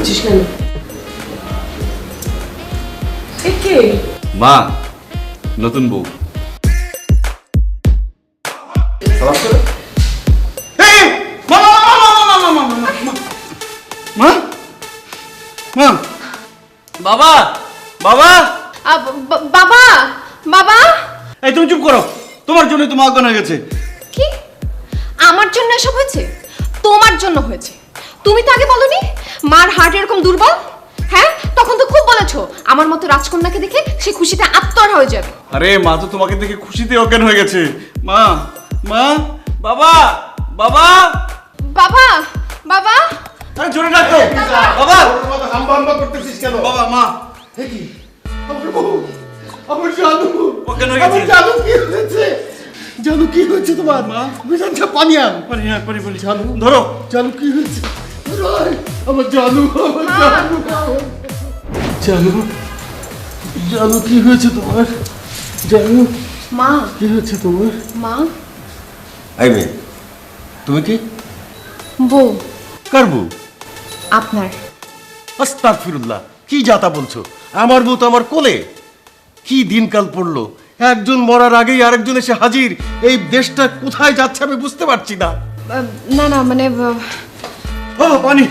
করছিস কেন? একে মা, নতুন বউ। বাবা বাবা বাবা বাবা, এই তুমি চুপ করো, তোমার জন্য তো মা অজ্ঞান হয়ে গেছে। কি আমার জন্য এসব হয়েছে? তোমার জন্য হয়েছে। তুমি তো আগে বলনি মার হার্ট এরকম দুর্বল। হ্যাঁ, তখন তো খুব বলেছো আমার মতো রাজকন্যাকে দেখে সে খুশিতে আত্মহারা হয়ে যাবে। আরে মা তো তোমাকে দেখে খুশিতে অজ্ঞান হয়ে গেছে। মা মা বাবা বাবা বাবা বাবা, আরে জোরে ডাকো বাবা। হাম্বা হাম্বা করতেছিস কেন? বাবা মা এ কি? আমার বউ, আমার জানু, অজ্ঞান হয়ে গেছে। আমার জানু কি হয়েছে? জানু কি হয়েছে তোমার? মা মিজান সাহেব পানি আন। পানি না, পানি পানি জানু, ধরো। জানু কি হয়েছে? রাই, আমার জানু, আমার জানু, জানু, জানু কি হয়েছে তোমার? জানু মা কি হয়েছে তোমার? মা আই মেয়ে, তুমি কি? বউ কার বউ? আপনার। আস্তাগফিরুল্লাহ, কি যাতা বলছো? আমার বউ তো আমার কোলে। কি দিনকাল পড়লো, একজন মরার আগেই আরেকজন এসে হাজির। এই দেশটা কোথায় যাচ্ছে আমি বুঝতে পারছি না। না না মানে ও পানি,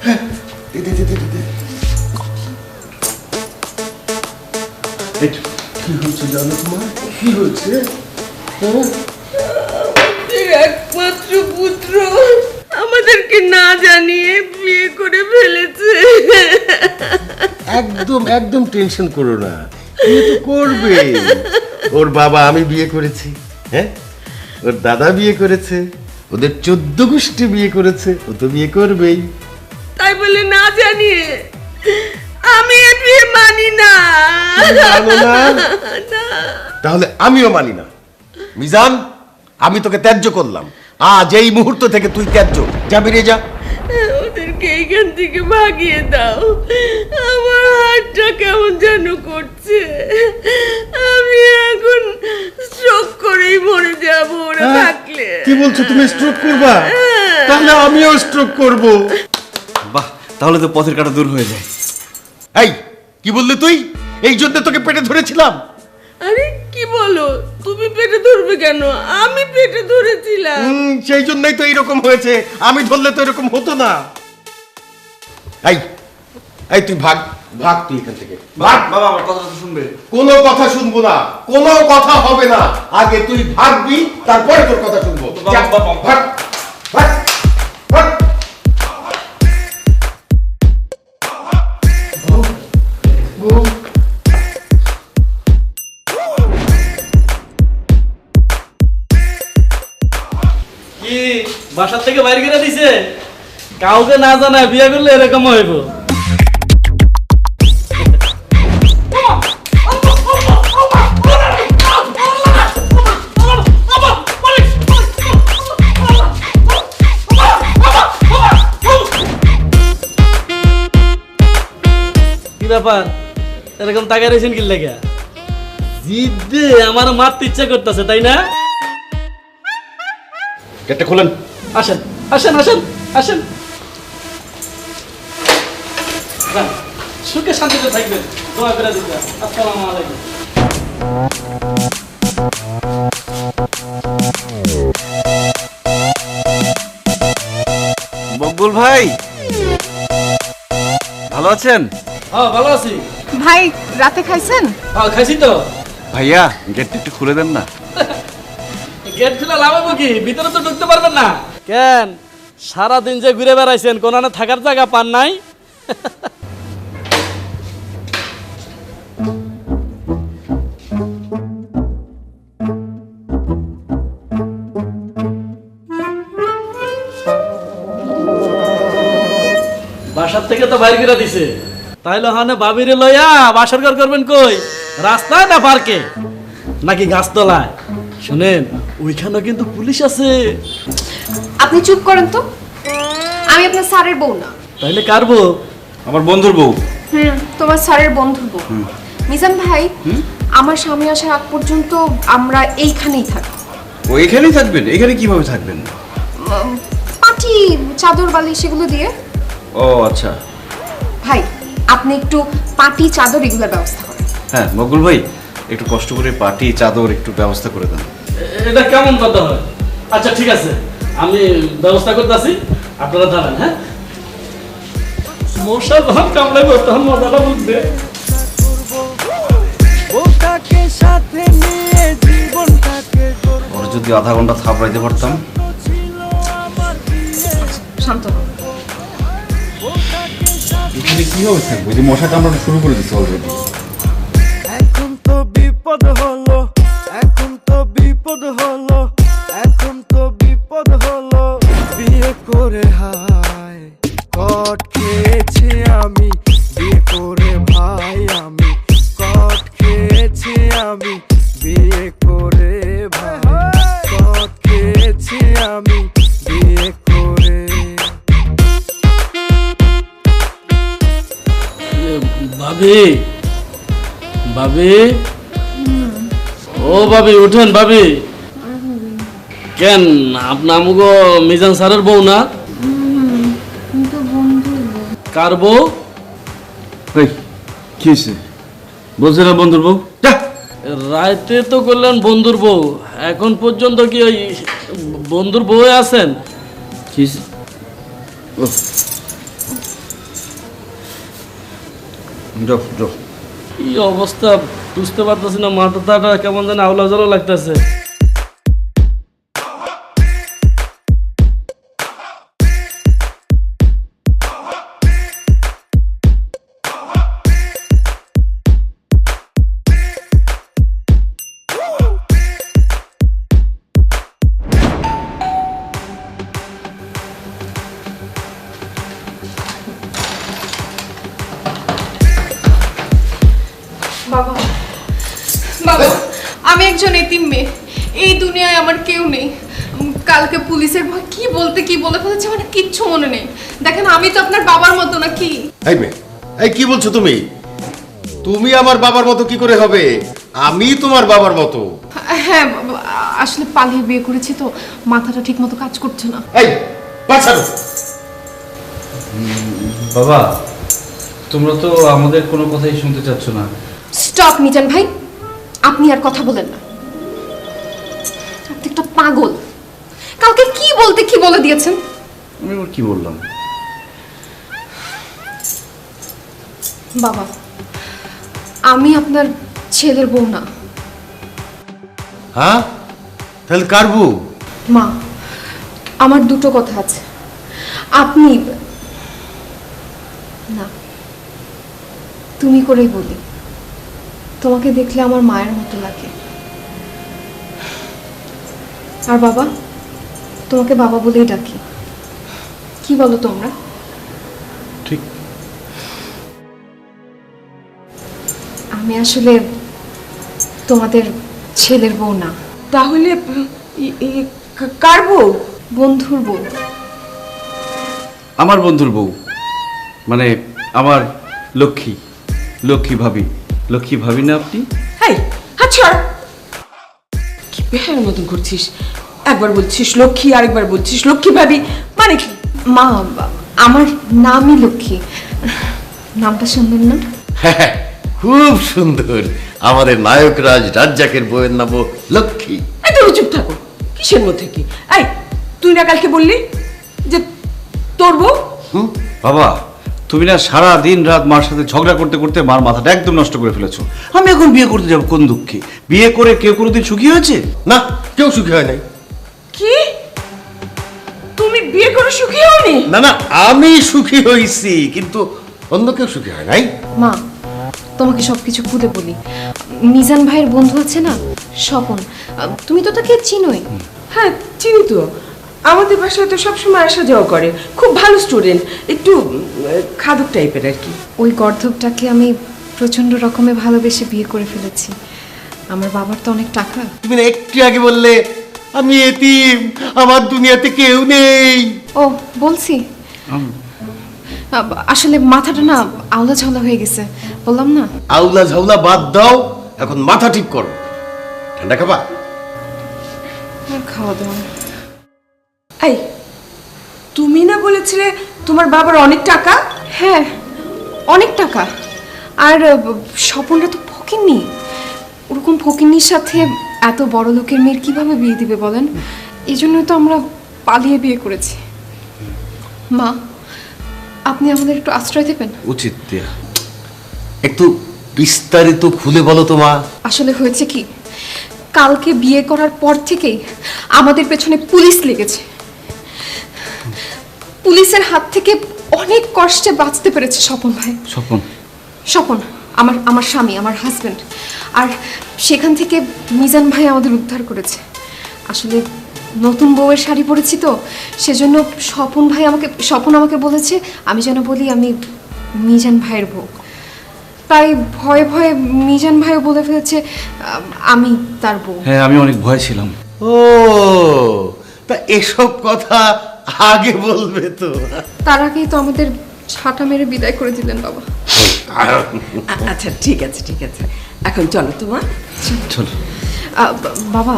হ্যাঁ, দে, দে, দে, দে, দে, দে। এই তো, কি হয়েছে জানো তোমার? কি হয়েছে? হ্যাঁ? একমাত্র পুত্র আমাদেরকে না জানিয়ে বিয়ে করে ফেলেছে। একদম একদম টেনশন করো না, বিয়ে তো করবে। ওর বাবা আমি বিয়ে করেছি, হ্যাঁ, ওর দাদা বিয়ে করেছে, ওদের 14 গোষ্ঠী বিয়ে করেছে, ও তো বিয়ে করবেই। তাই বলে না জানিয়ে আমি এ বিয়ে মানি না। জানো না? তাহলে আমিও মানি না। মিজান, আমি তোকে ত্যায্য করলাম। আজ এই মুহূর্ত থেকে তুই ত্যায্য। যা, বেরিয়ে যা। ওদেরকে এইখান থেকে ভাগিয়ে দাও। আমার হাতটা কেমন যেন করছে। আমি এখন স্ট্রোক করেই মরে যাব ওরা থাকলে। কি বলছো তুমি? স্ট্রোক করবা? তাহলে আমিও স্ট্রোক করব। বাহ, তাহলে তো পথের কাটা দূর হয়ে যায়। এই, কি বললি তুই? এই জন্য তোকে পেটে ধরেছিলাম। আরে কি বলো? তুমি পেটে ধরবে কেন? আমি পেটে ধরেছিলাম। সেই জন্যই তো এইরকম হয়েছে। আমি ধরলে তো এরকম হতো না। এই, এই তুই ভাগ, ভাগ তুই এখান থেকে ভাগ। বাবা আমার কথাটা তো শুনবে। কোনো কথা শুনবো না, কোনো কথা হবে না। আগে তুই ভাগবি, তারপরে তোর কথা শুনবো। যা, ভাগ, ভাগ, ভাগ। কি বাসার থেকে বাইরে করে দিছে? কাউকে না জানায় বিয়ে করলে এরকম হইব। কি ব্যাপার এরকম তাকায় রয়েছেন কি লেগে? জিদ্দে আমার মারতে ইচ্ছা করতেছে তাই না? গেটটা খোলেন। আসেন আসেন আসেন আসেন, সুখে শান্তিতে থাকবেন। দোয়া করে দিবেন। আসসালামু আলাইকুম। বকুল ভাই, ভালো আছেন? হ্যাঁ ভালো আছি। ভাই রাতে খাইছেন? হ্যাঁ খাইছি তো। ভাইয়া গেটটা একটু খুলে দেন না। গেট খুলে লাভ হবে কি? ভিতরে তো ঢুকতে পারবেন না। কেন সারাদিন যে ঘুরে বেড়াইছেন কোনানে থাকার জায়গা পান নাই? বাসার থেকে তো বাইরে করে দিছে, তাইলে ওখানে বাবিরে লইয়া বাসর ঘর করবেন কই? রাস্তায় না পার্কে নাকি গাছতলায়? শুনেন ওইখানে কিন্তু পুলিশ আছে। আপনি চুপ করেন তো, আমি আপনার স্যারের বউ না। তাইলে কার বউ? আমার বন্ধুর বউ। তোমার স্যারের বন্ধুর বউ। মিজান ভাই, আমার স্বামী আসার আগ পর্যন্ত আমরা এইখানেই থাকবো। ও এখানেই থাকবেন? এখানে কিভাবে থাকবেন? পাটি চাদর বালিশ সেগুলো দিয়ে। ও আচ্ছা, ভাই আপনি একটু পাটি চাদর এগুলোর ব্যবস্থা করেন। হ্যাঁ মকবুল ভাই, একটু কষ্ট করে পাটি চাদর একটু ব্যবস্থা করে দেন। এটা কেমন কথা হয়? আচ্ছা ঠিক আছে, আমি ব্যবস্থা করতেছি, আপনারা দাঁড়ান। হ্যাঁ, মশা যখন কামড়াইব তখন মজাটা বুঝবে। ওটাকে সাথে নিয়ে জীবনটাকে ওর যদি আধা ঘন্টা থাপড়াইতে পারতাম। শান্ত হও। এখানে কি অবস্থা? ওই যে মশা কামড়ানো শুরু করে দিচ্ছে অলরেডি। এখন তো বিপদ হলো, এখন তো বিপদ হলো, এখন তো বিপদ হলো, বিয়ে করে হায় কট খেয়েছি আমি, বিয়ে করে ভাই আমি কট খেয়েছি আমি, বিয়ে করে ভাই কট খেয়েছি আমি, বিয়ে করে। ভাবি, ভাবি, ও ভাবি উঠেন ভাবি। কেন আপনি আমগো মিজান স্যারের বউ না? কার বউ? এই কি হয়েছে? বলছে না বন্ধুর বউ? যা। রাইতে তো করলেন বন্ধুর বউ, এখন পর্যন্ত কি ওই বন্ধুর বউ আছেন? কি হয়েছে? ও যাও যাও। কি অবস্থা বুঝতে পারতেছি না, মাথাটা কেমন যেন আওলা জ্বালা লাগতেছে। বাবা, বাবা, আমি একজন এতিম মেয়ে, এই দুনিয়ায় আমার কেউ নেই। কালকে পুলিশের ভয় কি বলতে কি বলে ফেলেছে, মানে কিচ্ছু মনে নেই। দেখেন আমি তো আপনার বাবার মতো না। কি এই মেয়ে, এই কি বলছো তুমি? তুমি আমার বাবার মতো কি করে হবে? আমি তোমার বাবার মতো। হ্যাঁ বাবা, আসলে পালিয়ে বিয়ে করেছি তো মাথাটা ঠিক মতো কাজ করছে না। এই বাঁচানো। বাবা, তোমরা তো আমাদের কোনো কথাই শুনতে চাচ্ছ না। স্টপ মিজান ভাই, আপনি আর কথা বলেন না। আপনি একটা পাগল। কালকে কি বলতে কি বলে দিয়েছেন? আমি ওর কি বললাম? বাবা, আমি আপনার ছেলের বউ না। হ্যাঁ, তাহলে কার বউ? মা, আমার দুটো কথা আছে। আপনি না, তুমি করেই বলি। তোমাকে দেখলে আমার মায়ের মতো লাগে। আর বাবা, তোমাকে বাবা বলেই ডাকি। কি বলো তোমরা? ঠিক। আমি আসলে তোমাদের ছেলের বউ না। তাহলে কার বউ? বন্ধুর বউ। আমার বন্ধুর বউ, মানে আমার লক্ষ্মী, লক্ষ্মী ভাবি। লক্ষ্মী ভাবি না আপনি? এই হাত ছাড়, কি বেহার মতন করছিস? একবার বলছিস লক্ষ্মী, আরেকবার বলছিস লক্ষ্মী ভাবি, মানে কি? মা, আমার নামই লক্ষ্মী। নামটা সুন্দর না? হ্যাঁ, খুব সুন্দর। আমাদের নায়ক রাজ রাজ্জাকের বউয়ের নাম লক্ষ্মী। এই তুমি চুপ থাকো, কিসের মধ্যে কি? এই তুই না কালকে বললি যে তোর বউ? বাবা, তুমি না সারা দিন রাত মার সাথে ঝগড়া করতে করতে মার মাথাটা একদম নষ্ট করে ফেলেছো। আমি এখন বিয়ে করতে যাব কোন দুঃখে? বিয়ে করে কেউ কোনোদিন সুখী হয়েছে? না, কেউ সুখী হয় নাই। কি তুমি বিয়ে করে সুখী হওনি? না না, আমি সুখী হয়েছি, কিন্তু অন্য কেউ সুখী হয় নাই। মা, তোমাকে সবকিছু খুলে বলি। মিজান ভাইয়ের বন্ধু আছে না, স্বপন, তুমি তো তাকে চিনোই। হ্যাঁ চিনি তো, আমাদের বাসায় তো সবসময় আসা যাওয়া করে, খুব ভালো স্টুডেন্ট, একটু খাদক টাইপের আর কি। ওই গর্ধবটাকে আমি প্রচন্ড রকমে ভালোবেসে বিয়ে করে ফেলেছি। আমার বাবার তো অনেক টাকা। তুমি না একটু আগে বললে আমি এতিম, আমার দুনিয়াতে কেউ নেই। ও বলছি, আসলে মাথাটা না আওলা ঝাওলা হয়ে গেছে, বললাম না। আউলা ঝাউলা বাদ দাও, এখন মাথা ঠিক করো। ঠান্ডা খাবা? আর খাওয়া দাওয়া। এই তুমি না বলেছিলে তোমার বাবার অনেক টাকা? হ্যাঁ, অনেক টাকা। আর স্বপনরা তো ফকিন্নি, ওরকম ফকিন্নির সাথে এত বড় লোকের মেয়ের কিভাবে বিয়ে দিবে বলেন? এই জন্যই তো আমরা পালিয়ে বিয়ে করেছি। মা, আপনি আমাদের একটু আশ্রয় দেবেন? উচিত দিয়া, একটু বিস্তারিত খুলে বলো তো মা। আসলে হয়েছে কি, কালকে বিয়ে করার পর থেকেই আমাদের পেছনে পুলিশ লেগেছে। পুলিশের হাত থেকে অনেক কষ্টে বাঁচতে পেরেছে স্বপন ভাই। স্বপন? স্বপন আমার স্বামী, আমার হাজবেন্ড। আর সেখান থেকে মিজান ভাই আমাদের উদ্ধার করেছে। আসলে নতুন বউয়ের শাড়ি পরেছি তো, সেজন্য স্বপন আমাকে বলেছে আমি যেন বলি আমি মিজান ভাইয়ের বউ। তাই ভয়ে ভয়ে মিজান ভাইও বলে ফেলেছে আমি তার বউ। হ্যাঁ, আমি অনেক ভয় ছিলাম। ও, তা এসব কথা আগে বলবে তো। তার আগেই তো আমাদের ছাটা মেরে বিদায় করে দিলেন বাবা। আচ্ছা ঠিক আছে ঠিক আছে, এখন চলো তোমার। চলো। বাবা,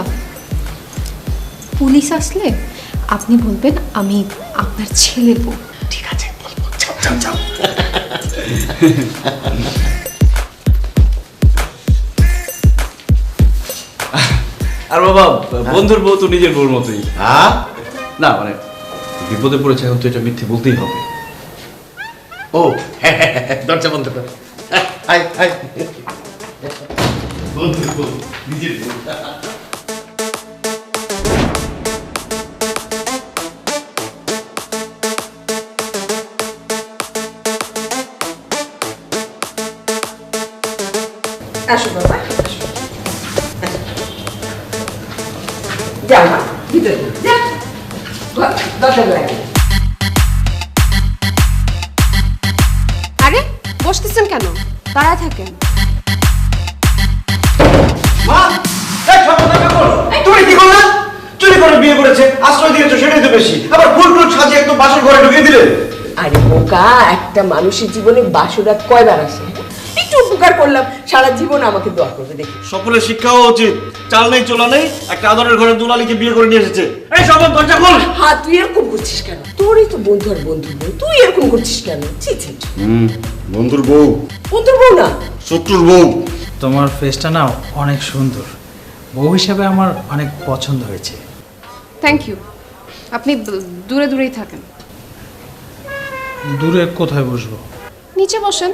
পুলিশ আসলে আপনি বলবেন আমি আপনার ছেলের বউ। ঠিক আছে, বলবো। যাও যাও যাও। আর বাবা, বন্ধুর বউ তো নিজের বউর মতোই। হ্যাঁ? না মানে বিপদে পড়েছে, এখন তো এটা মিথ্যে বলতেই হবে। ও হ্যাঁ, হ্যাঁ, হ্যাঁ, দরজা বন্ধ কর। High high. বন্ধুর বউ, নিজের বউ। আসো বাবা, যাও মা, ভিতরে যাও, দরজা লাগে। আরে বসতেছেন কেন? দাঁড়ায় থাকেন। মা, এই স্বপন দেখা করো। তুমি কি করলে? চুরি করে বিয়ে করেছে, আশ্রয় দিয়েছো, সেটাই তো বেশি। আবার ফুল টুল সাজিয়ে একদম বাসর ঘরে ঢুকিয়ে দিলে। আরে বোকা, একটা মানুষের জীবনে বাসরাত কয়বার আসে? একটু উপকার করলাম, সারা জীবন আমাকে দোয়া করবে দেখি। সকলের শিক্ষাও উচিত। চাল নেই চলা নেই, একটা আদরের ঘরে দুলালিকে বিয়ে করে নিয়ে এসেছে। এই স্বপন, দরজা খোল। হ্যাঁ, তুই এরকম করছিস কেন? তোরই তো বন্ধু আর বন্ধু বউ, তুই এরকম করছিস কেন? ছি ছি, বন্ধুর বউ, বন্ধুর বউ না। শত্রুর বউ। তোমার ফেসটা না অনেক সুন্দর, বউ হিসাবে আমার অনেক পছন্দ হয়েছে। Thank you. আপনি দূরে দূরেই থাকেন। দূরে কোথায় বসবো? নিচে বসেন।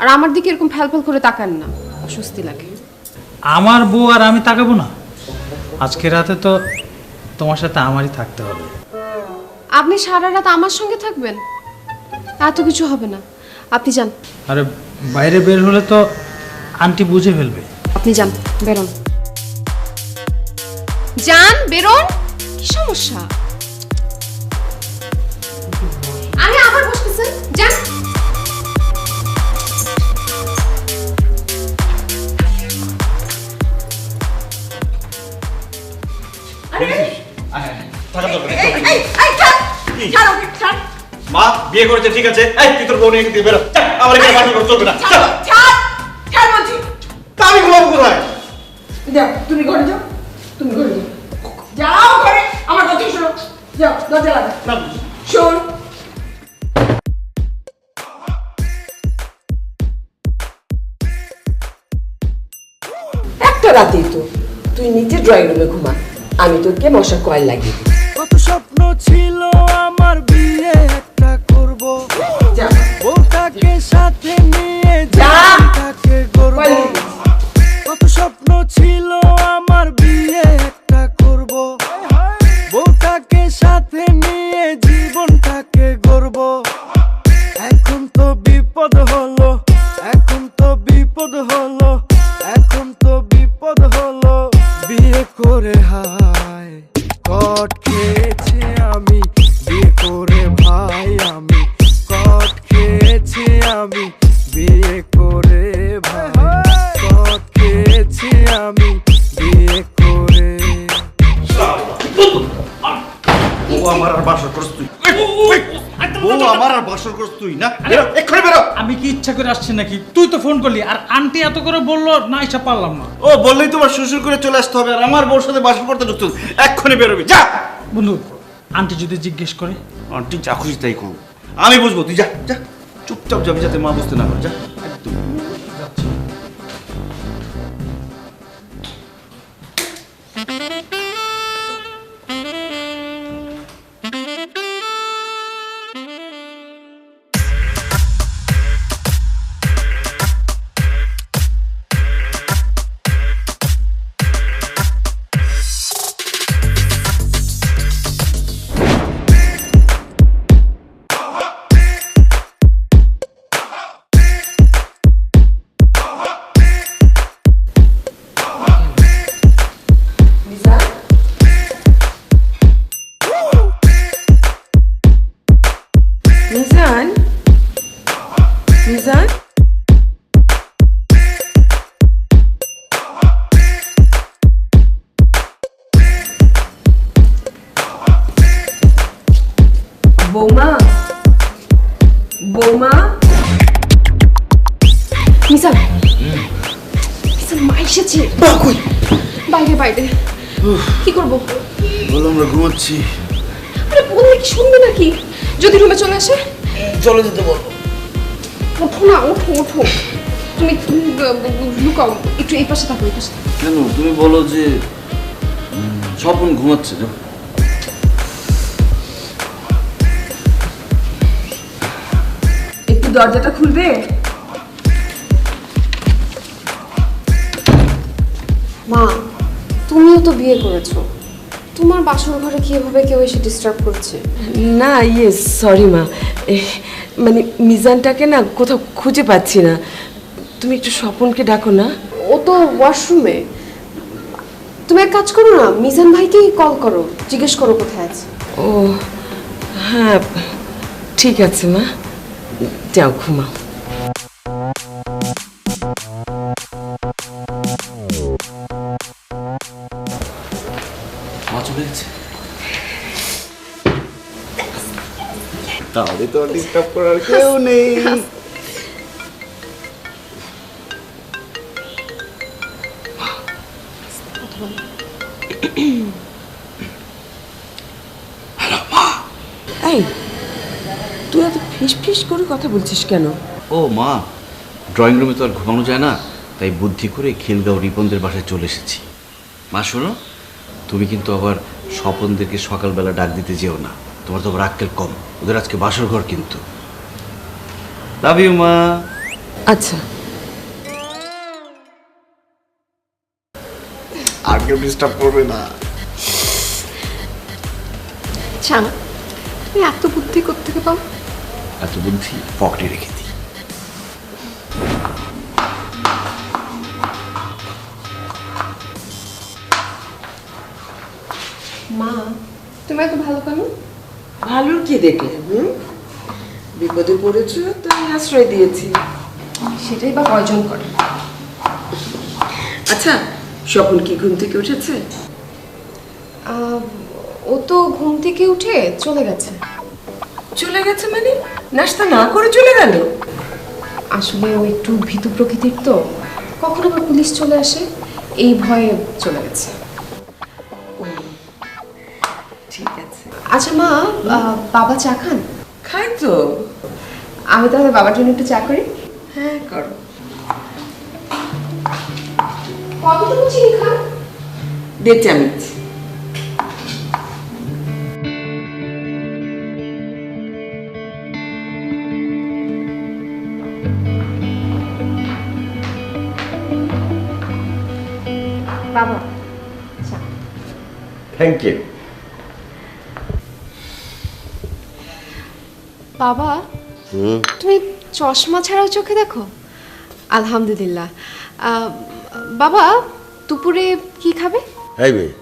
আর আমার দিকে এরকম ফ্যালফ্যাল করে তাকান না, অস্বস্তি লাগে। আমার বউ আর আমি তাকাবো না? আজকে রাতে তো তোমার সাথে আমারই থাকতে হবে। আপনি সারা রাত আমার সঙ্গে থাকবেন? এত কিছু হবে না, আপনি যান। আরে বাইরে বের হলে তো আন্টি বুঝে ফেলবে। আপনি যান, বেরোন। যান, বেরোন। কি সমস্যা? আরে আবার বসতেছেন, যান। মা বিয়ে করেছে ঠিক আছে, এই তুই তোর বউ নিয়ে দিয়ে বেরো। আমার এখানে বাসর ঘর চলবে না। তা আমি ঘুমাবো কোথায়? যাও, তুমি ঘরে যাও, তুমি ঘরে যাও, যাও ঘরে। আমার কথা শোনো, যাও, দরজা লাগা। শোন, একটা রাতেই তো তুই নিচে ড্রয়িং রুমে ঘুমা, আমি তোকে মশার কয়েল লাগিয়ে দিই। কত স্বপ্ন ছিল আমার, বিয়ে একটা করব, যা, বউটাকে সাথে নিয়ে যা। জীবনটাকে গড়ব। কয়েল লাগিয়ে দিই। কত স্বপ্ন ছিল আমার, বিয়ে একটা করব, বউটাকে সাথে নিয়ে জীবনটাকে গড়ব। এখন তো বিপদ হলো, এখন তো বিপদ হলো, এখন তো বিপদ হলো, বিয়ে করে হায় কট খেয়েছি আমি, বিয়ে করে ভাই আমি কট খেয়েছি আমি, বিয়ে করে ভাই কট খেয়েছি আমি, বিয়ে করে। ও আমার আর বাসর করছ তুই? ও আমার আর বাসর করছ তুই না? বেরো, এক্ষুনি বেরো। আমি কি ইচ্ছা করে আসছি নাকি? তুই তো ফোন করলি, আর আন্টি এত করে বললো না, এসে পারলাম না। ও বললেই তোমার শ্বশুর করে চলে আসতে হবে, আর আমার বউর সাথে বাসর করতে ঢুকতে হবে। এক্ষুনি বেরোবি, যা। বন্ধু, আন্টি যদি জিজ্ঞেস করে? আন্টি যা খুশি তাই করুক, আমি বুঝবো। তুই যা যা, চুপচাপ চুপচাপ যাবি যাতে মা বুঝতে না পারে, যা একদম। মিজান, মিজান, বৌমা, বৌমা, মিজান, মিজান মা এসেছে। বাইরে বাইরে। কি করবো? বলো আমরা ঘুমাচ্ছি। আরে বললে কি শুনবে নাকি? যদি রুমে চলে আসে? চলে যেতে বলো। ওঠো না, ওঠো ওঠো। তুমি লুকাও, একটু এই পাশে থাকো, এই পাশে থাকো। কেন তুমি বলো যে স্বপন ঘুমাচ্ছে, যাও। একটু দরজাটা খুলবে? মা, তুমিও তো বিয়ে করেছো, তোমার বাসর ঘরে কি এভাবে কেউ এসে ডিস্টার্ব করছে? না, ইয়ে সরি মা, মানে মিজানটাকে না কোথাও খুঁজে পাচ্ছি না। তুমি একটু স্বপনকে ডাকো না। ও তো ওয়াশরুমে। তুমি এক কাজ করো না, মিজান ভাইকেই কল করো, জিজ্ঞেস করো কোথায় আছে। ও হ্যাঁ, ঠিক আছে মা, যাও ঘুমাও। মা চলে গেছে। তাহলে তো ডিস্টার্ব করার কেউ নেই। এই, তুই এত ফিস ফিস করে কথা বলছিস কেন? ও মা, ড্রয়িং রুমে তো আর ঘুমানো যায় না, তাই বুদ্ধি করে খিলগাঁও রিপনদের বাসায় চলে এসেছি। মা শোনো, তুমি কিন্তু আবার স্বপনদেরকে সকালবেলা ডাক দিতে যেও না, তোমার তো আবার আক্কেল কম, ওদের আজকে বাসর ঘর কিন্তু। লাভ ইউ মা। আচ্ছা, আর কেউ ডিস্টার্ব করবে না। আচ্ছা, তুমি এত বুদ্ধি কোত্থেকে পাও? এত বুদ্ধি পকেটে রেখে দিই। মা, তুমি এত ভালো কেন? ভালোর কি দেখলে? বিপদে পড়েছ তাই আশ্রয় দিয়েছি। সেটাই বা কয়জন করে? আচ্ছা, স্বপন কি ঘুম থেকে উঠেছে? ও তো ঘুম থেকে উঠে চলে গেছে। চলে গেছে মানে? নাস্তা না করে চলে গেল? আসলে ও একটু ভীতু প্রকৃতির তো, কখনো আবার পুলিশ চলে আসে, এই ভয়ে চলে গেছে। ঠিক আছে। আচ্ছা মা, বাবা চা খান? খাই তো। আমি তাহলে বাবার জন্য একটু চা করি। হ্যাঁ করো। কতটুকু চিনি খান? 1.5 চামচ। বাবা চা। Thank you. বাবা, তুমি চশমা ছাড়াও চোখে দেখো? আলহামদুলিল্লাহ। বাবা, দুপুরে কি খাবে? এই মেয়ে,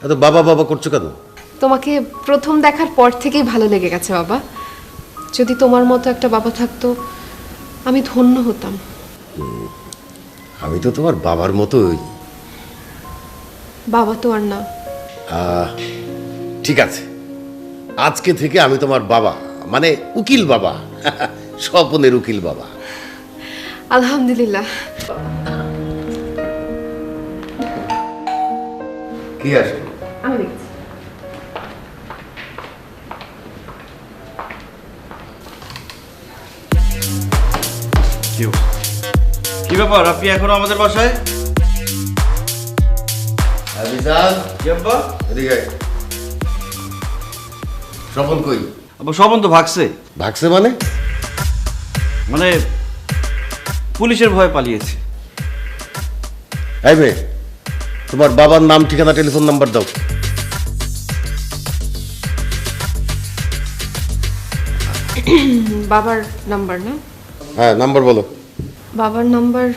এত বাবা বাবা করছো কেন? তোমাকে প্রথম দেখার পর থেকেই ভালো লেগে গেছে বাবা। যদি তোমার মতো একটা বাবা থাকতো, আমি ধন্য হতাম। আমি তো তোমার বাবার মতোই। বাবা তো আর না। ঠিক আছে, আজকে থেকে আমি তোমার বাবা, মানে উকিল বাবা। স্বপনের উকিল বাবা। আলহামদুলিল্লাহ। কি আসবে? আমি দেখছি। কি ব্যাপার, আপনি এখনো আমাদের বাসায়? বিশাল কি আব্বা? এদিকে আয়। স্বপন কই? আব্বা স্বপন তো ভাগছে। ভাগছে মানে? মানে পুলিশের ভয়ে পালিয়েছে। এই মেয়ে, তোমার বাবার নাম, ঠিকানা, টেলিফোন নাম্বার দাও। বাবার নাম্বার না? হ্যাঁ, নাম্বার বলো। বাবার নাম্বার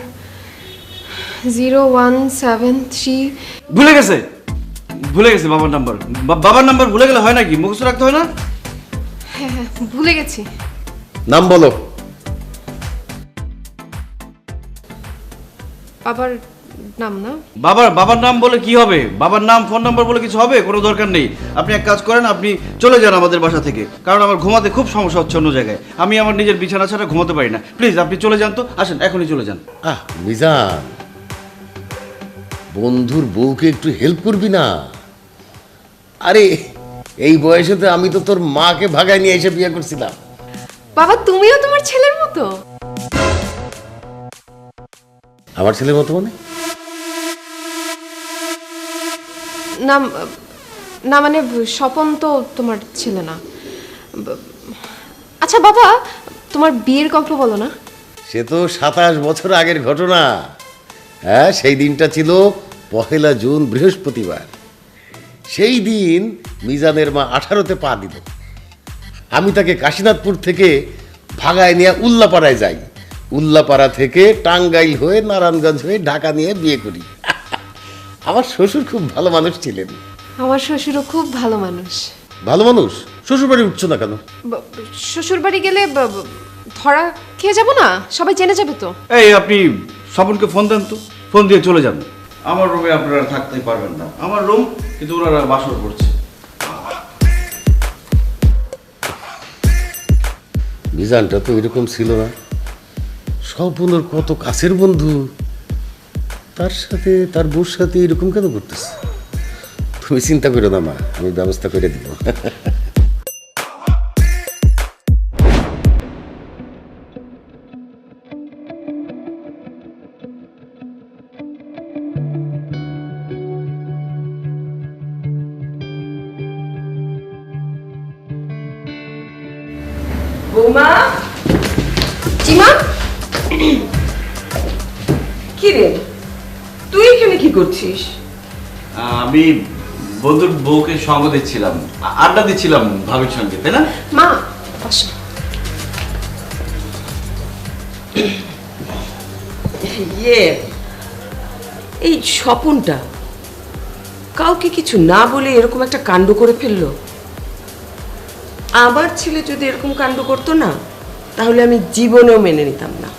0173। ভুলে গেছে বাবার নাম্বার। বাবার নাম্বার ভুলে গেলে হয় নাকি? মুখস্থ রাখতে হয় না? হ্যাঁ হ্যাঁ, ভুলে গেছি। নাম বলো। বাবার নাম না? বাবার নাম বলে কি হবে? বাবার নাম, ফোন নাম্বার বলে কিছু হবে? কোনো দরকার নেই। আপনি এক কাজ করেন, আপনি চলে যান আমাদের বাসা থেকে, কারণ আমার ঘুমাতে খুব সমস্যা হচ্ছে অন্য জায়গায়। আমি আমার নিজের বিছানা ছাড়া ঘুমাতে পারি না। প্লিজ আপনি চলে যান তো, আসেন এখনই চলে যান। মিজান, বন্ধুর বউকে একটু হেল্প করবি না? আরে এই বয়সে তো আমি তো তোর মাকে ভাগায় নিয়ে এসে বিয়ে করছিলাম। বাবা, তুমিও তোমার ছেলের মতো। আমার ছেলের মতো মানে? না না, মানে স্বপন তো তোমার ছেলে না। আচ্ছা বাবা, তোমার বিয়ের গল্প বলো না। সে তো 27 বছর আগের ঘটনা। হ্যাঁ, সেই দিনটা ছিল 1 জুন, বৃহস্পতিবার। সেই দিন মিজানের মা 18তে পা দিল। আমি তাকে কাশীনাথপুর থেকে ভাগায় নিয়ে উল্লাপাড়ায় যাই। উল্লাপাড়া থেকে টাঙ্গাইল হয়ে, নারায়ণগঞ্জ হয়ে ঢাকা নিয়ে বিয়ে করি। আমার শ্বশুর খুব ভালো মানুষ ছিলেন। আমার শ্বশুরও খুব ভালো মানুষ। ভালো মানুষ? শ্বশুর বাড়ি উঠছো না কেন? শ্বশুর বাড়ি গেলে ধরা খেয়ে যাবো না? সবাই জেনে যাবে তো। এই আপনি স্বপনকে ফোন দেন তো, ফোন দিয়ে চলে যান। আমার রুমে আপনারা থাকতেই পারবেন না। আমার রুম, কিন্তু ওনারা বাসর করছে। মিজানটা তো এরকম ছিল না। স্বপনের কত কাছের বন্ধু, তার সাথে, তার বউর সাথে এরকম কেন করতেছে? তুমি চিন্তা করো না মা, আমি ব্যবস্থা করে দিব। বৌমা, চিমা, কি রে, তুই এখানে কি করছিস? আমি বন্ধুর বউকে সঙ্গ দিচ্ছিলাম, আড্ডা দিচ্ছিলাম ভাবির সঙ্গে, তাই না? মা বসো। ইয়ে, এই স্বপনটা কাউকে কিছু না বলে এরকম একটা কাণ্ড করে ফেললো। আমার ছেলে যদি এরকম কাণ্ড করতো না, তাহলে আমি জীবনেও মেনে নিতাম না।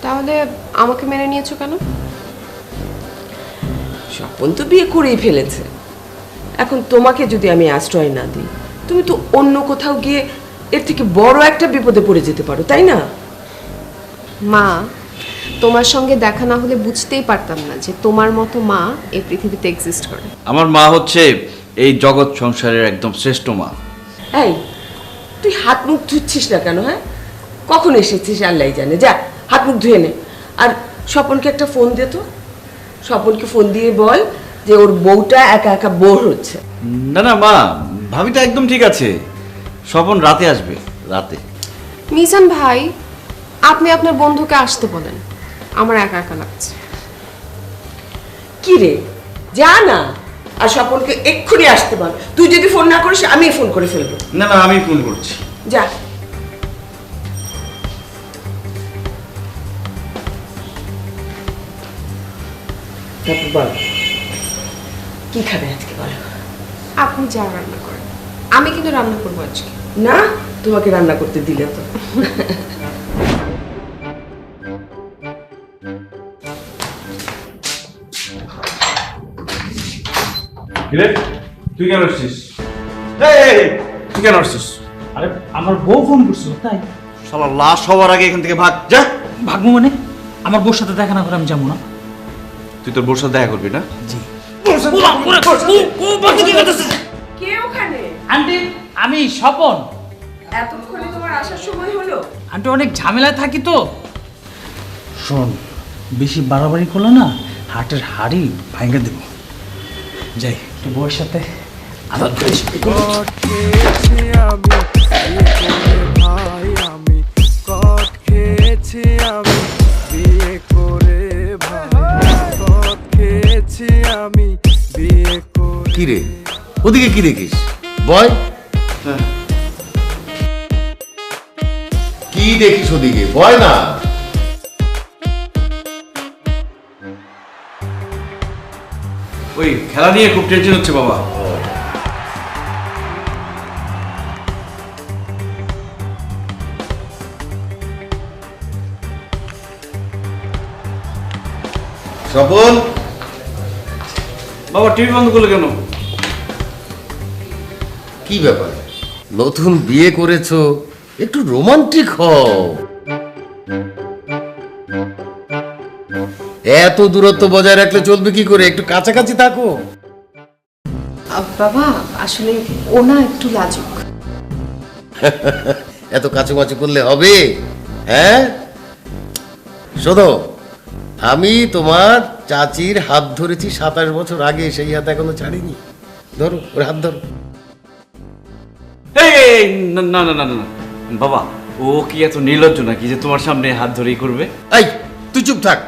তাহলে আমাকে মেনে নিয়েছো কেন? স্বপন তো বিয়ে করেই ফেলেছে। এখন তোমাকে যদি আমি আশ্রয় না দিই, তুমি তো অন্য কোথাও গিয়ে এর থেকে বড় একটা বিপদে পড়ে যেতে পারো, তাই না? মা, তোমার সঙ্গে দেখা না হলে বুঝতেই পারতাম না যে তোমার মতো মা এই পৃথিবীতে এক্সিস্ট করে। আমার মা হচ্ছে এই জগৎ সংসারের একদম শ্রেষ্ঠ মা। এই, তুই হাত মুখ ধুচ্ছিস না কেন? হ্যাঁ, কখন এসেছিস আল্লাহ জানে। যা হাত মুখ ধুয়ে নে। আর স্বপনকে একটা ফোন দে তো। স্বপনকে ফোন দিয়ে বল যে ওর বউটা একা একা বোর হচ্ছে। না না মা, ভাবি তো একদম ঠিক আছে। স্বপন রাতে আসবে, রাতে। মিজান ভাই, আপনি আপনার বন্ধুকে আসতে বলেন, আমার একা একা লাগছে। কি রে, যা না। আর স্বপনকে এক্ষুনি আসতে বল। তুই যদি ফোন না করিস, আমি ফোন করে ফেলবো। না না, আমি ফোন করছি। যা। তারপর বল, কি খাবে আজকে বলো? আপনি যা রান্না করেন, আমি কিন্তু রান্না করবো আজকে। না, তোমাকে রান্না করতে দিলে তো। তুই কেন আসছিস? তুই কেন আসছিস? আরে আমার বউ ফোন করছিল তাই। শালা লাশ হওয়ার আগে এখান থেকে ভাগ, যা। ভাগবো মানে? আমার বউর সাথে দেখা না করে আমি যাবো না। তুই তোর বোর সাথে দেখা করবি না? জি। কে ওখানে? আন্টি, আমি স্বপন। এতক্ষণে তোমার আসার সময় হলো? আন্টি, অনেক ঝামেলায় থাকি তো, শোন, বেশি বাড়াবাড়ি করলে না হাটের হাড়ি ভাঙে দেব। যাই তো বউয়ের সাথে আলাপ করে আসি। কট খেয়েছি আমি বিয়ে করে ভাই, কট খেয়েছি আমি বিয়ে করে। কি রে, ওদিকে কি দেখিস? বয়, কি দেখিস ওদিকে? বয় না। ওই খেলা নিয়ে খুব টেনশন হচ্ছে বাবা। স্বপন, বাবা টিভি বন্ধ করলে কেন? কি ব্যাপার? নতুন বিয়ে করেছো, একটু রোমান্টিক হও। এত দূরত্ব বজায় রাখলে চলবে কি করে? একটু কাছাকাছি থাকো। বাবা আসলে ও না একটু লাজুক। এত কাছাকাছি করলে হবে? হ্যাঁ, শোনো, আমি তোমার চাচির হাত ধরেছি 27 বছর আগে, সেই হাত এখনো ছাড়িনি। ধরো, ওর হাত ধরো। এই এই, না না না না না বাবা, ও কি এত নির্লজ্জ নাকি যে তোমার সামনে হাত ধরেই করবে? এই, তুই চুপ থাক।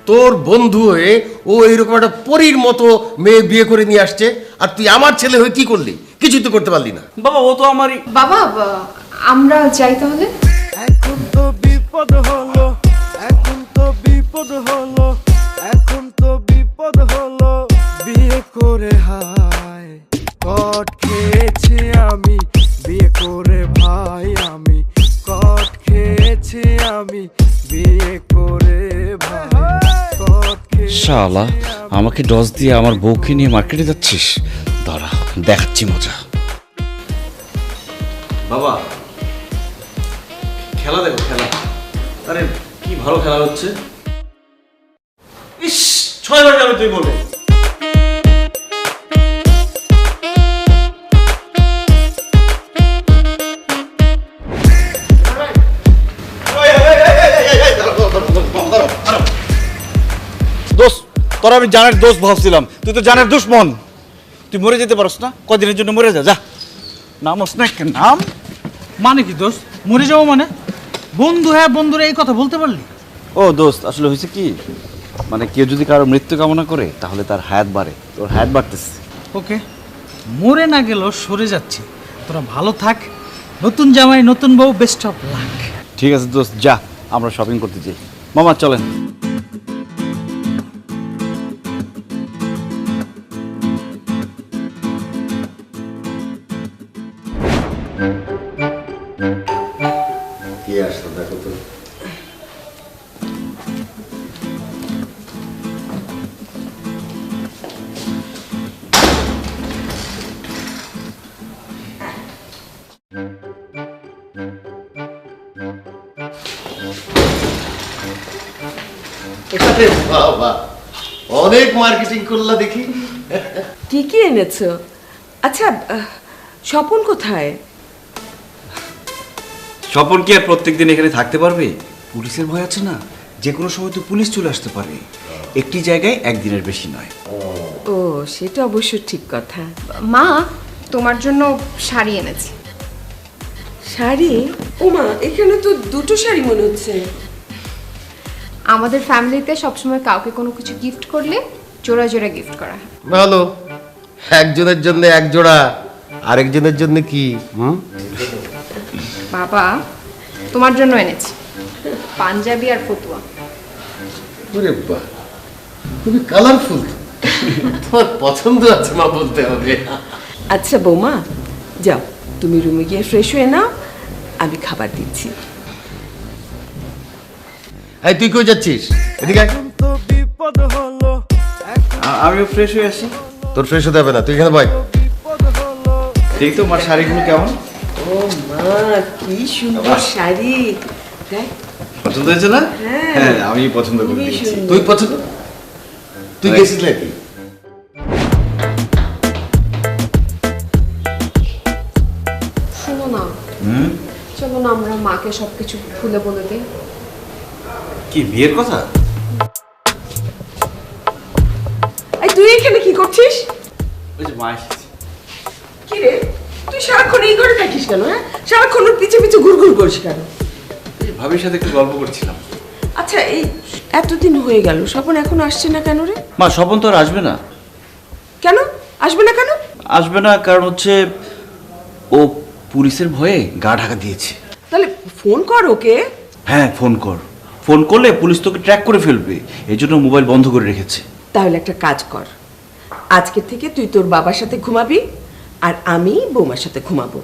তোর বন্ধু হয়ে ও এইরকম একটা পরীর মতো মেয়ে বিয়ে করে নিয়ে আসছে, আর তুই আমার ছেলে হয়ে কি করলি? কিছুই তো করতে পারলি না। বাবা ও তো আমারই। বাবা আমরা যাই তাহলে। এখন তো বিপদ হলো, এখন তো বিপদ হলো, এখন তো বিপদ হলো, বিয়ে করে হায় কট খেয়েছি আমি বিয়ে করে ভাই, আমি কট খেয়েছি আমি বিয়ে করে ভাই, কট খেয়েছি শালা, আমাকে ডজ দিয়ে আমার বউকে নিয়ে মার্কেটে যাচ্ছিস? দাঁড়া, দেখাচ্ছি মজা। বাবা খেলা দেখো, খেলা। আরে কি ভালো খেলা হচ্ছে। ইস, 6 বার যাবে তুই বলে। দোস্ত, তোর আমি জানের দোস্ত ভাবছিলাম, তুই তো জানের দুশ্মন। তুই মরে যেতে পারস না? কদিনের জন্য মরে যা, যা। নামস না কেন নাম? মানে কি দোস্ত, মরে যাবো মানে? বন্ধু হ্যাঁ, বন্ধুরা এই কথা বলতে পারলি? ও দোস্ত, আসলে হয়েছে কি, মানে কেউ যদি কারো মৃত্যু কামনা করে তাহলে তার হায়াত বাড়ে, তোর হায়াত বাড়তেছে। ওকে, মরে না গেলেও সরে যাচ্ছি। তোরা ভালো থাক, নতুন জামাই নতুন বউ, বেস্ট অফ লাক। ঠিক আছে দোস্ত, যা, আমরা শপিং করতে যাই। মামা চলেন। কে আসতো দেখো তো। বাবা, অনেক মার্কেটিং করলা দেখি। কি কি এনেছো? আচ্ছা, স্বপন কোথায়? স্বপন কি আর প্রত্যেকদিন এখানে থাকতে পারবে? পুলিশের ভয় আছে না, যে কোনো সময় তো পুলিশ চলে আসতে পারে। একটি জায়গায় একদিনের বেশি নয়। ও, সেটা অবশ্য ঠিক কথা। মা তোমার জন্য শাড়ি এনেছি। শাড়ি? ওমা, এখানে তো দুটো শাড়ি মনে হচ্ছে। আমাদের ফ্যামিলিতে সবসময় কাউকে কোনো কিছু গিফট করলে জোড়া জোড়া গিফট করা হয়। ভালো, একজনের জন্য এক জোড়া, আরেকজনের জন্য কি? বাবা তোমার জন্য এনেছি পাঞ্জাবি আর ফতুয়া। ওরে বাহ, খুবই কালারফুল। তোমার পছন্দ আছে মা, বলতে হবে। আচ্ছা বৌমা, যাও তুমি রুমে গিয়ে ফ্রেশ হয়ে নাও, আমি খাবার দিচ্ছি। এই, তুই কই যাচ্ছিস? এদিকে আয়। এখন তো বিপদ হলো, এখন আমিও ফ্রেশ হয়ে আসি। তোর ফ্রেশ হতে হবে না, তুই এখানে বয়। বিপদ হলো। দেখি তো আমার শাড়িগুলো কেমন ও মা, কি সুন্দর শাড়ি! দেখ, পছন্দ হয়েছে না? হ্যাঁ, আমি পছন্দ করে খুবই দিয়েছি। সুন্দর। তুই পছন্দ, তুই গেছিস নাকি? শোনো না, চলো না আমরা মাকে সবকিছু খুলে বলে দিই। কি বিয়ের কথা? এই তুই এখানে কি করছিস? ওই যে মা এসেছে। কি রে, তুই সারাক্ষণ এই ঘরে থাকিস কেন? হ্যাঁ, সারাক্ষণ ওর পিছে পিছে ঘুরঘুর করিস কেন? এই ভাবির সাথে একটু গল্প করছিলাম। আচ্ছা, এই এতদিন হয়ে গেল, স্বপন এখনো আসছে না কেন রে? মা স্বপন তো আর আসবে না। কেন আসবে না কেন? আসবে না কারণ হচ্ছে ও পুলিশের ভয়ে গা ঢাকা দিয়েছে। তাহলে ফোন কর ওকে। হ্যাঁ ফোন কর, ফোন করলে পুলিশ তোকে ট্র্যাক করে ফেলবে, এই জন্য মোবাইল বন্ধ করে রেখেছে। তাহলে একটা কাজ কর, আজকে থেকে তুই তোর বাবার সাথে ঘুমাবি আর আমি বৌমার সাথে ঘুমাবো।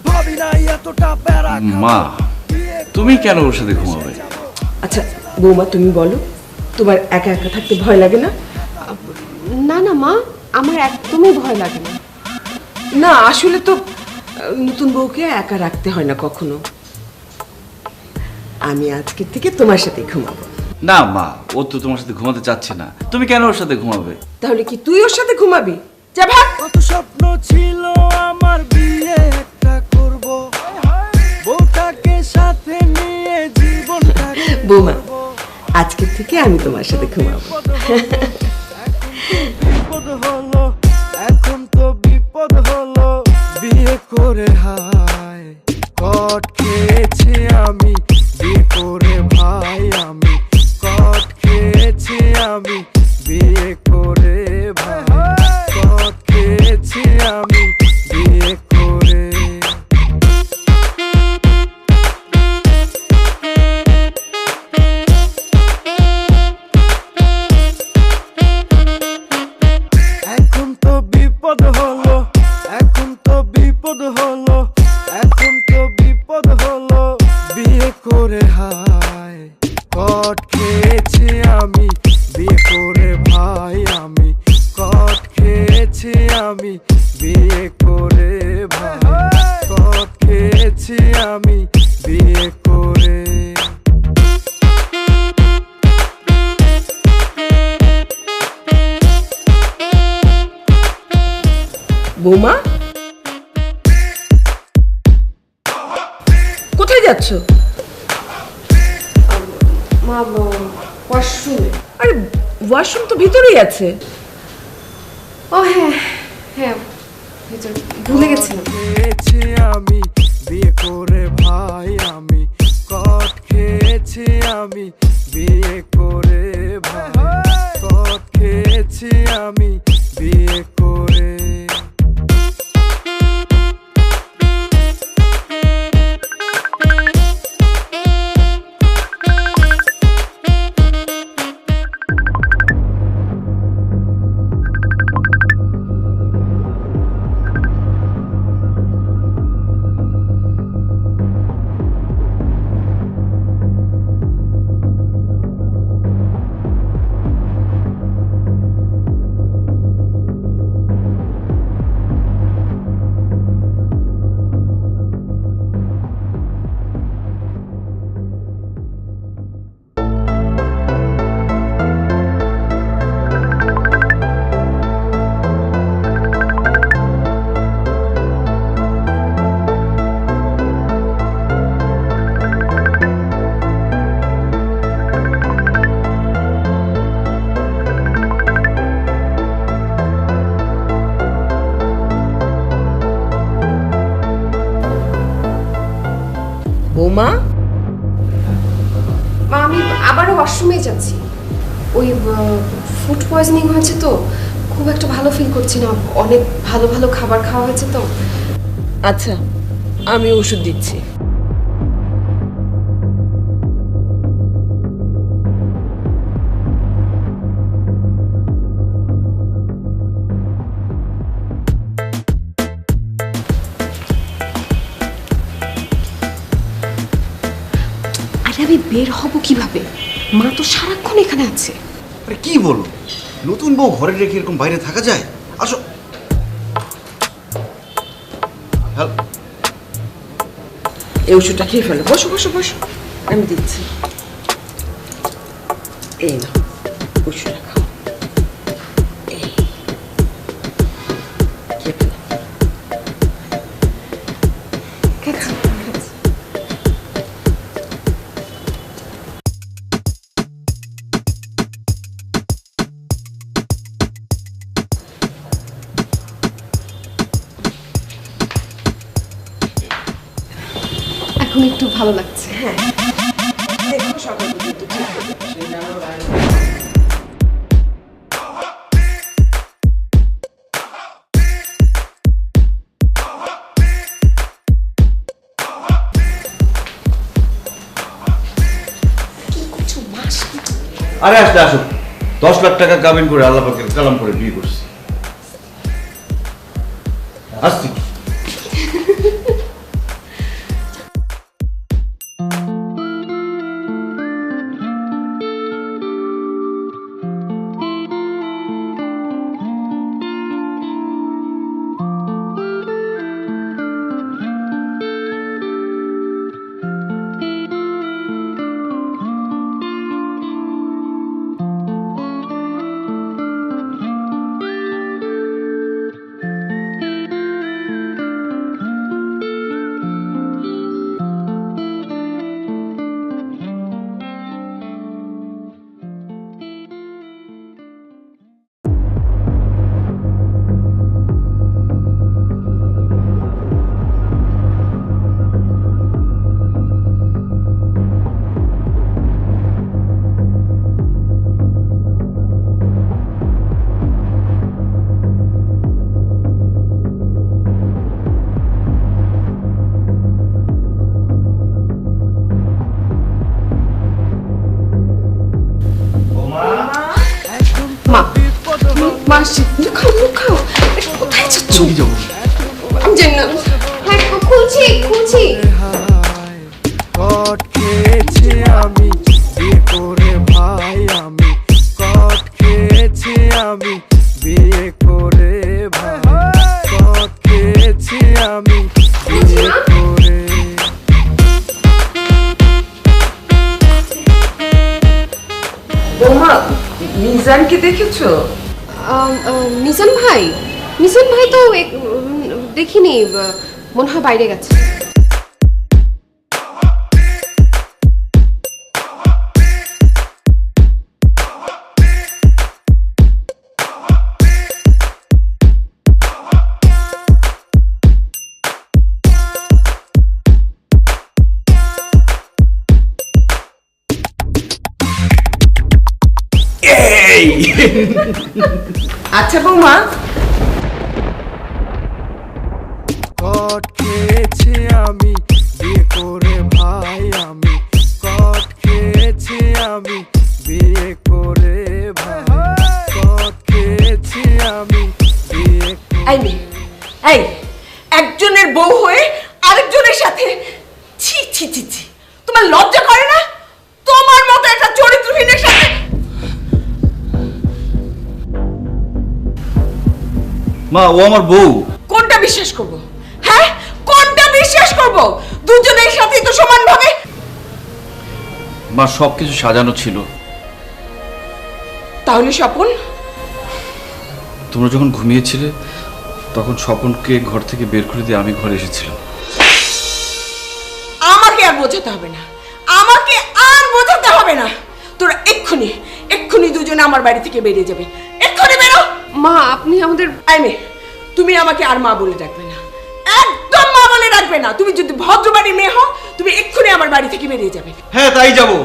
ভাবি নাই এতটা প্যারা মা তুমি কেন ওর সাথে ঘুমাবে? আচ্ছা বৌমা, তুমি বলো, তোমার একা একা থাকতে ভয় লাগে না? না না মা, আমার একদমই ভয় লাগে না। না আসলে তো নতুন বউকে একা রাখতে হয় না কখনো। আমি আজকে থেকে তোমার সাথে ঘুমাবো। না মা, ও তো তোমার সাথে ঘুমাতে চাচ্ছে না, তুমি কেন ওর সাথে ঘুমাবে? তাহলে কি তুই ওর সাথে ঘুমাবি? যা ভাগ। কত স্বপ্ন ছিল আমার বিয়ে একটা করব, বউটাকে সাথে নিয়ে জীবনটাকে বৌমা, আজকে থেকে আমি তোমার সাথে ঘুমাবো। বিপদ হলো, এখন তো বিপদ হলো, বিয়ে করে হায় কট খেয়েছি আমি, বিয়ে করে ভাই আমি কট খেয়েছি আমি, বিয়ে করে ভাই কট খেয়েছি আমি, বিয়ে করে। এখন তো বিপদ হলো, এখন তো বিপদ হলো, এখন তো বিপদ হলো, বিয়ে করে হায় কট খেয়েছি আমি, বিয়ে করে ভাই আমি কট খেয়েছি আমি, বিয়ে করে ভাই কট খেয়েছি আমি, বিয়ে করে। বৌমা, কোথায় যাচ্ছ? মা ওয়াশরুমে। আরে ওয়াশরুম তো ভিতরেই আছে। ও হ্যাঁ হ্যাঁ, ভিতরে ভুলে গেছিলাম। খেয়েছি আমি, বিয়ে করে ভাই আমি কট খেয়েছি আমি, বিয়ে করে ভাই কট খেয়েছি আমি, বিয়ে করে। বৌমা, মা আমি আবারও ওয়াশরুমে যাচ্ছি। ওই ফুড পয়জনিং হয়েছে তো, খুব একটা ভালো ফিল করছি না। অনেক ভালো ভালো খাবার খাওয়া হয়েছে তো। আচ্ছা আমি ওষুধ দিচ্ছি। আরে আমি বের হব কিভাবে? মা তো সারাক্ষণ এখানে আছে। আরে কি বলো, নতুন বউ ঘরে রেখে এরকম বাইরে থাকা যায়? আসো। এই ওষুধটা খেয়ে ফেলো। বসো বসো বসো, আমি দিচ্ছি। এই না, ওষুধটা খাও। এই খেয়ে ফেলো। খাচ্ছি খাচ্ছি। একটু ভালো লাগছে। হ্যাঁ দেখো সকাল পর্যন্ত ঠিক আছে। আরে আসলে আসুক, 10 লাখ টাকা কাবিন করে আল্লাহ পাকের কালাম করে বিয়ে করছি। আসছি। মাসি লুকাও লুকাও, কোথায় যাচ্ছ? যাবো আমি জানি না। হ্যাঁ খুলছি খুলছি। কট খেয়েছি আমি বিয়ে করে ভাই, আমি কট খেয়েছি আমি বিয়ে করে ভাই, কট খেয়েছি আমি বিয়ে করে। বৌমা মিজানকে দেখেছো? নিজান ভাই, নিজান ভাই তো দেখিনি, মনে হয় বাইরে গেছে। আচ্ছা বৌমা, কট খেয়েছি আমি বিয়ে করে ভাই, আমি কট খেয়েছি আমি বিয়ে করে ভাই, কট খেয়েছি আমি বিয়ে এই মেয়ে, এই একজনের বউ হয়ে আরেকজনের সাথে, ছি ছি ছি ছি, তোমার লজ্জা করে না? তোমার মতো একটা চরিত্রহীনের সাথে। মা, ও আমার বউ। কোনটা বিশ্বাস করব? হ্যাঁ কোনটা বিশ্বাস করব? দুজনের সাথেই তো সমানভাবে। মা, সবকিছু সাজানো ছিল। তাহলে স্বপন? তোমরা যখন ঘুমিয়েছিলে তখন স্বপনকে ঘর থেকে বের করে দিয়ে আমি ঘরে এসেছিলাম। আমাকে আর বোঝাতে হবে না, আমাকে আর বোঝাতে হবে না। তোরা এক্ষুনি এক্ষুনি দুজনে আমার বাড়ি থেকে বেরিয়ে যাবে। এক্ষুনি বেরো। মা আপনি আমাদের, আইমে তুমি আমাকে আর মা বলে ডাকবে না, একদম মা বলে ডাকবে না। তুমি যদি ভদ্রবাড়ির মেয়ে হও, তুমি এক্ষুনি আমার বাড়ি থেকে বেরিয়ে যাবে। হ্যাঁ তাই যাবো,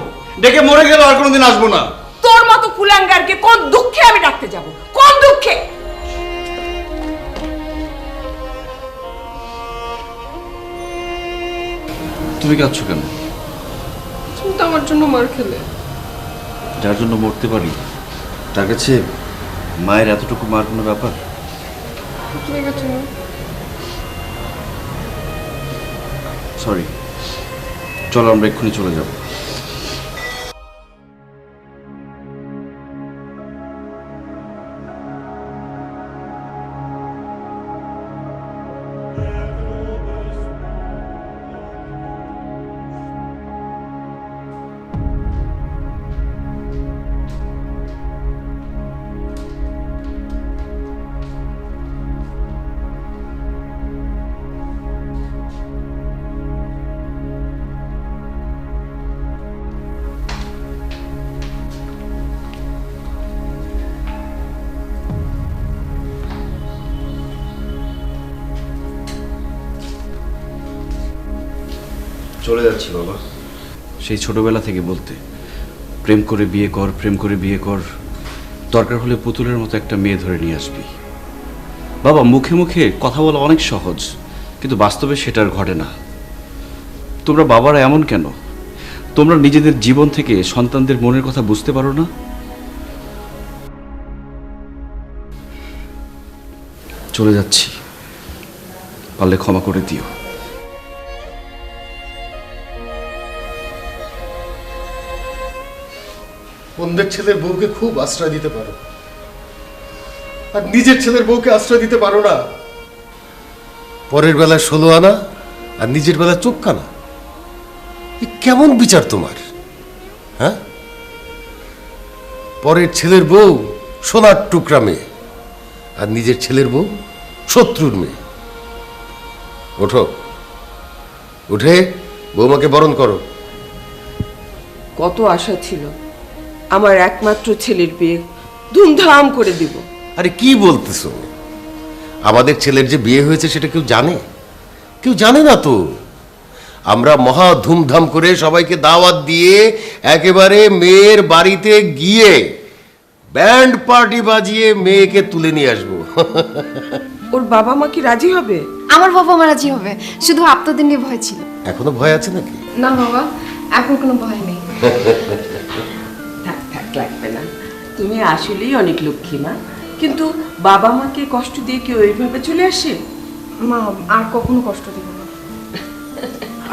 ডেকে মরে গেল আর কোনোদিন আসবো না। তোর মতো কুলাঙ্গারকে কোন দুঃখে আমি ডাকতে যাব? কোন দুঃখে? তুমি কাঁদছো কেন? তুমি তো আমার জন্য মার খেলে। যার জন্য মরতে পারি তার কাছে মায়ের এতটুকু মার কোনো ব্যাপার? ঠিক আছে না, সরি, চলো আমরা এক্ষুনি চলে যাবো। চলে যাচ্ছি বাবা। সেই ছোটবেলা থেকে বলতে, প্রেম করে বিয়ে কর, প্রেম করে বিয়ে কর, দরকার হলে পুতুলের মতো একটা মেয়ে ধরে নিয়ে আসবি। বাবা, মুখে মুখে কথা বলা অনেক সহজ, কিন্তু বাস্তবে সেটা আর ঘটে না। তোমরা বাবারা এমন কেন? তোমরা নিজেদের জীবন থেকে সন্তানদের মনের কথা বুঝতে পারো না? চলে যাচ্ছি, পারলে ক্ষমা করে দিও। অন্যের ছেলের বউকে খুব আশ্রয় দিতে পারো, আর নিজের ছেলের বউকে আশ্রয় দিতে পারো না। পরের বেলা 16 আনা আর নিজের বেলা 4 আনা। কেমন বিচার তোমার? হ্যাঁ, পরের ছেলের বউ সোনার টুকরা মেয়ে, আর নিজের ছেলের বউ শত্রুর মেয়ে। ওঠো, উঠে বৌমাকে বরণ করো। কত আশা ছিল আমার একমাত্র ছেলের বিয়ে ধুমধাম করে দিব। আরে কি বলতেছো? আমাদের ছেলের যে বিয়ে হয়েছে সেটা কেউ জানে? কেউ জানে না তো। আমরা মহা ধুমধাম করে সবাইকে দাওয়াত দিয়ে একেবারে মেয়ের বাড়িতে গিয়ে ব্যান্ড পার্টি বাজিয়ে মেয়েকে তুলে নিয়ে আসবো। ওর বাবা মা কি রাজি হবে? আমার বাবা মা রাজি হবে, শুধু আপনাদের নিয়ে ভয় ছিল। এখনো ভয় আছে নাকি? না বাবা, এখন কোনো ভয় নেই। থাক থাক, লাগবে না। তুমি আসলেই অনেক লক্ষ্মী মা, কিন্তু বাবা মাকে কষ্ট দিয়ে কেউ এইভাবে চলে আসে? মা, আর কখনো কষ্ট দেব না।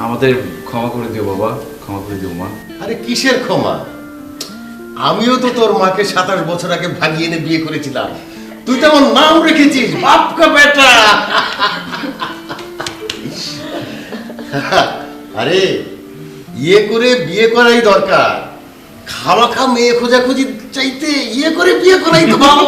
আমাদের ক্ষমা করে দিও বাবা, ক্ষমা করে দিও মা। আরে কিসের ক্ষমা? আমিও তো তোর মাকে 27 বছর আগে ভাগিয়ে এনে বিয়ে করেছিলাম। তুই তো আমার নাম রেখেছিস বাপ কা বেটা। আরে ইয়ে করে বিয়ে করাই দরকার, খামাখা মেয়ে খোঁজাখুঁজি চাইতে ইয়ে করে বিয়ে করাই তো ভালো।